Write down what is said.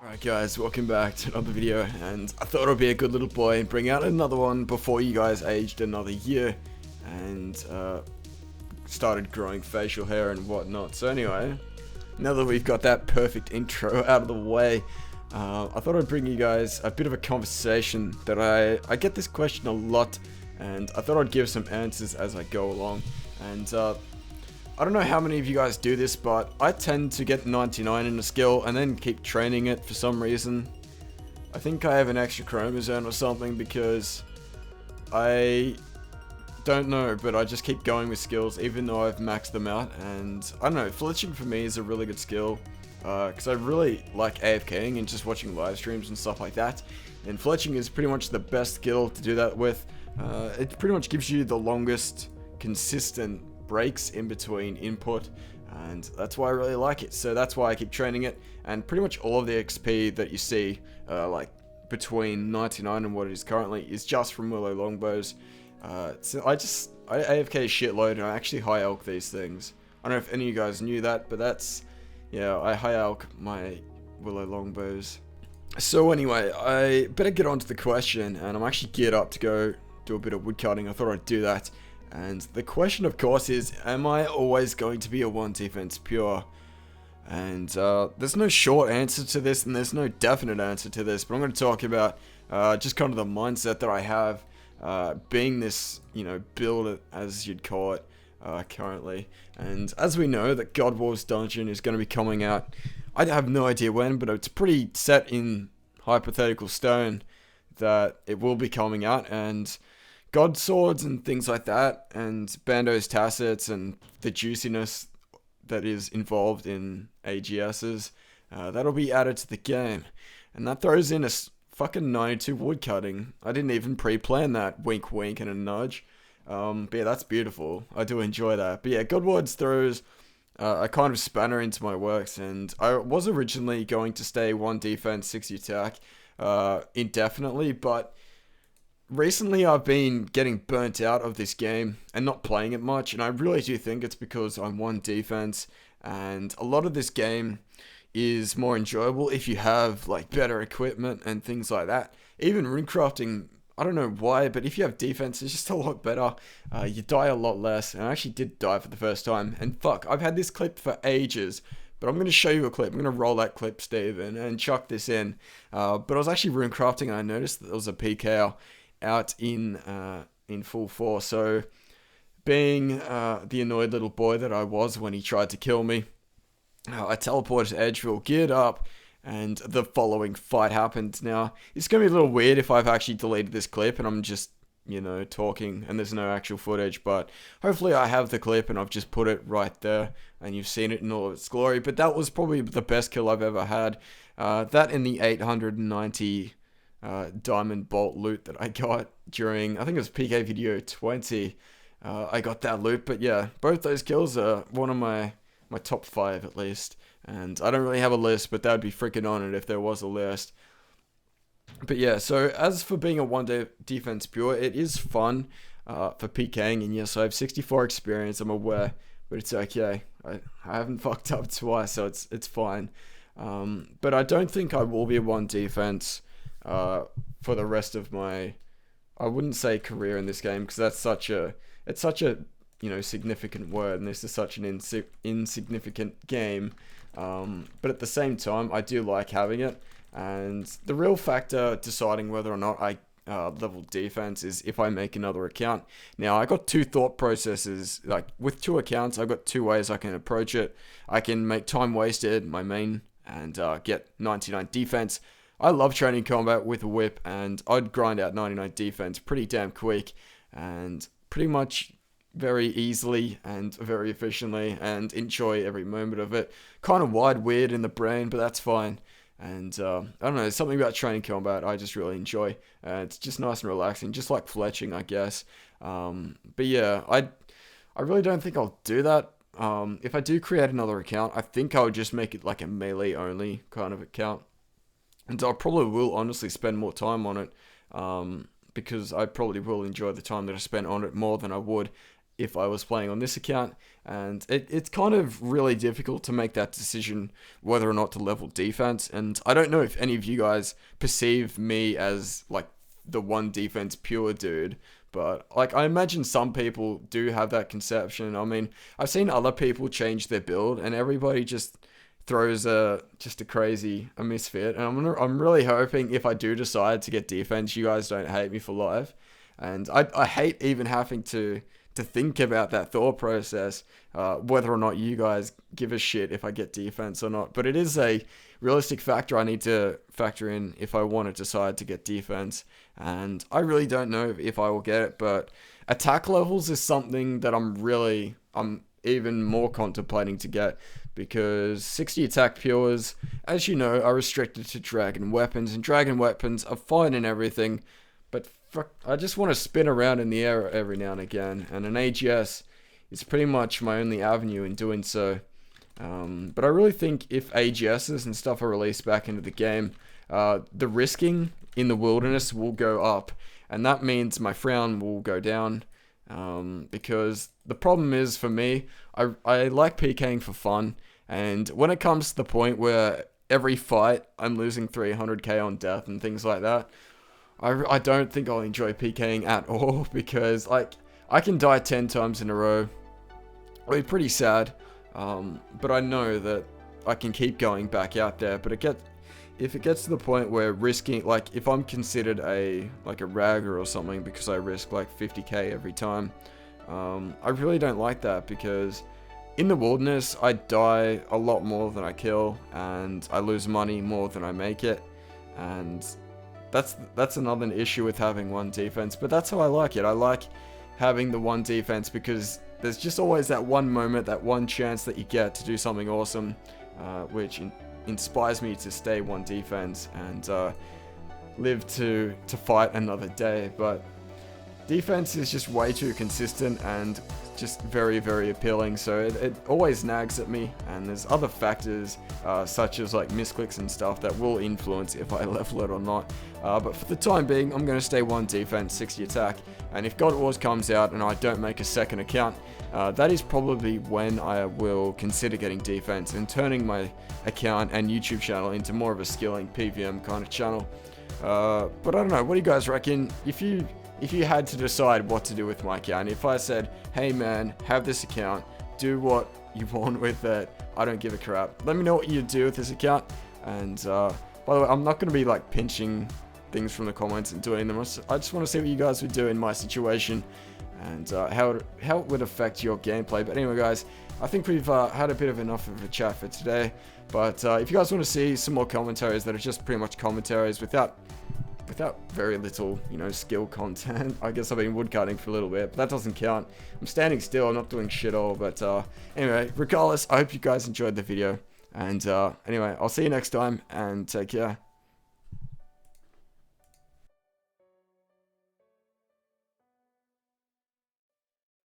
Alright guys, welcome back to another video, and I thought I'd be a good little boy and bring out another one before you guys aged another year and started growing facial hair and whatnot. So anyway, now that we've got that perfect intro out of the way, I thought I'd bring you guys a bit of a conversation that I get this question a lot, and I thought I'd give some answers as I go along. And I don't know how many of you guys do this, but I tend to get 99 in a skill and then keep training it for some reason. I think I have an extra chromosome or something, because I don't know, but I just keep going with skills even though I've maxed them out. And I don't know, fletching for me is a really good skill, because I really like AFKing and just watching live streams and stuff like that. And fletching is pretty much the best skill to do that with. It pretty much gives you the longest consistent breaks in between input, and that's why I really like it. So that's why I keep training it, and pretty much all of the XP that you see like between 99 and what it is currently is just from willow longbows. So I AFK a shitload, and I actually high elk these things. I don't know if any of you guys knew that, but that's, yeah, I high elk my willow longbows. So anyway, I better get on to the question, and I'm actually geared up to go do a bit of woodcutting. I thought I'd do that. And the question, of course, is, am I always going to be a 1 defense pure? And there's no short answer to this, and there's no definite answer to this, but I'm going to talk about just kind of the mindset that I have being this, you know, build, as you'd call it, currently. And as we know, that God Wars Dungeon is going to be coming out. I have no idea when, but it's pretty set in hypothetical stone that it will be coming out, and God swords and things like that, and Bando's tacits and the juiciness that is involved in AGSs, that'll be added to the game. And that throws in a fucking 92 woodcutting. I didn't even pre-plan that, wink wink and a nudge. But yeah, that's beautiful. I do enjoy that. But yeah, God Wars throws a kind of spanner into my works, and I was originally going to stay 1 defense, 60 attack indefinitely, but recently I've been getting burnt out of this game and not playing it much, and I really do think it's because I'm 1 defense, and a lot of this game is more enjoyable if you have like better equipment and things like that. Even runecrafting, I don't know why, but if you have defense, it's just a lot better. You die a lot less, and I actually did die for the first time, and fuck, I've had this clip for ages, but I'm going to show you a clip. I'm going to roll that clip, Steven, and chuck this in. But I was actually runecrafting, and I noticed that there was a PK out in full force. So being the annoyed little boy that I was when he tried to kill me, I teleported to Edgeville, geared up, and the following fight happened. Now, it's going to be a little weird if I've actually deleted this clip and I'm just, you know, talking and there's no actual footage, but hopefully I have the clip and I've just put it right there and you've seen it in all of its glory. But that was probably the best kill I've ever had. That in the 890 diamond bolt loot that I got during, I think it was PK video 20. I got that loot, but yeah, both those kills are one of my top 5 at least. And I don't really have a list, but that would be freaking on it if there was a list. But yeah, so as for being a 1 defense pure, it is fun for PKing, and yes, I have 64 experience, I'm aware, but it's okay. I haven't fucked up twice, so it's fine. But I don't think I will be a 1 defense for the rest of my, I wouldn't say career in this game, because that's such a, it's such a, you know, significant word, and this is such an insignificant game. But at the same time, I do like having it, and the real factor deciding whether or not I level defense is if I make another account. Now, I got 2 thought processes. Like with 2 accounts, I've got 2 ways I can approach it. I can make time wasted my main and get 99 defense. I love training combat with a whip, and I'd grind out 99 defense pretty damn quick and pretty much very easily and very efficiently, and enjoy every moment of it. Kind of wide weird in the brain, but that's fine. And I don't know, something about training combat I just really enjoy. It's just nice and relaxing, just like fletching, I guess. But yeah, I really don't think I'll do that. If I do create another account, I think I'll just make it like a melee only kind of account. And I probably will honestly spend more time on it, because I probably will enjoy the time that I spent on it more than I would if I was playing on this account, and it's kind of really difficult to make that decision whether or not to level defense. And I don't know if any of you guys perceive me as like the one defense pure dude, but like I imagine some people do have that conception. I mean, I've seen other people change their build, and everybody just throws just a misfit. And I'm really hoping if I do decide to get defense, you guys don't hate me for life. And I hate even having to think about that thought process, whether or not you guys give a shit if I get defense or not. But it is a realistic factor I need to factor in if I want to decide to get defense. And I really don't know if I will get it, but attack levels is something that I'm even more contemplating to get, because 60 attack pures, as you know, are restricted to dragon weapons, and dragon weapons are fine and everything, but fuck, I just want to spin around in the air every now and again, and an AGS is pretty much my only avenue in doing so. But I really think if AGSs and stuff are released back into the game, the risking in the wilderness will go up, and that means my frown will go down, because the problem is, for me, I like PKing for fun, and when it comes to the point where every fight I'm losing 300k on death and things like that, I don't think I'll enjoy PKing at all, because like I can die 10 times in a row. It'll be pretty sad, but I know that I can keep going back out there. But if it gets to the point where risking, like if I'm considered a ragger or something because I risk like 50k every time, I really don't like that, because in the wilderness I die a lot more than I kill, and I lose money more than I make it, and that's another issue with having one defense. But that's how I like it. I like having the one defense because there's just always that one moment, that one chance that you get to do something awesome, which inspires me to stay one defense and live to fight another day. But defense is just way too consistent and just very, very appealing, so it always nags at me. And there's other factors such as like misclicks and stuff that will influence if I level it or not, but for the time being I'm going to stay one defense, 60 attack. And if God Wars comes out and I don't make a second account, that is probably when I will consider getting defense and turning my account and YouTube channel into more of a skilling PVM kind of channel. But I don't know, what do you guys reckon? If you had to decide what to do with my account, if I said, hey man, have this account, do what you want with it, I don't give a crap, let me know what you do with this account. And by the way, I'm not going to be like pinching things from the comments and doing them. I just want to see what you guys would do in my situation, and how it would affect your gameplay. But anyway guys, I think we've had a bit of enough of a chat for today. But if you guys want to see some more commentaries that are just pretty much commentaries without very little, skill content. I guess I've been woodcutting for a little bit, but that doesn't count. I'm standing still, I'm not doing shit all. But anyway, regardless, I hope you guys enjoyed the video. And anyway, I'll see you next time, and take care.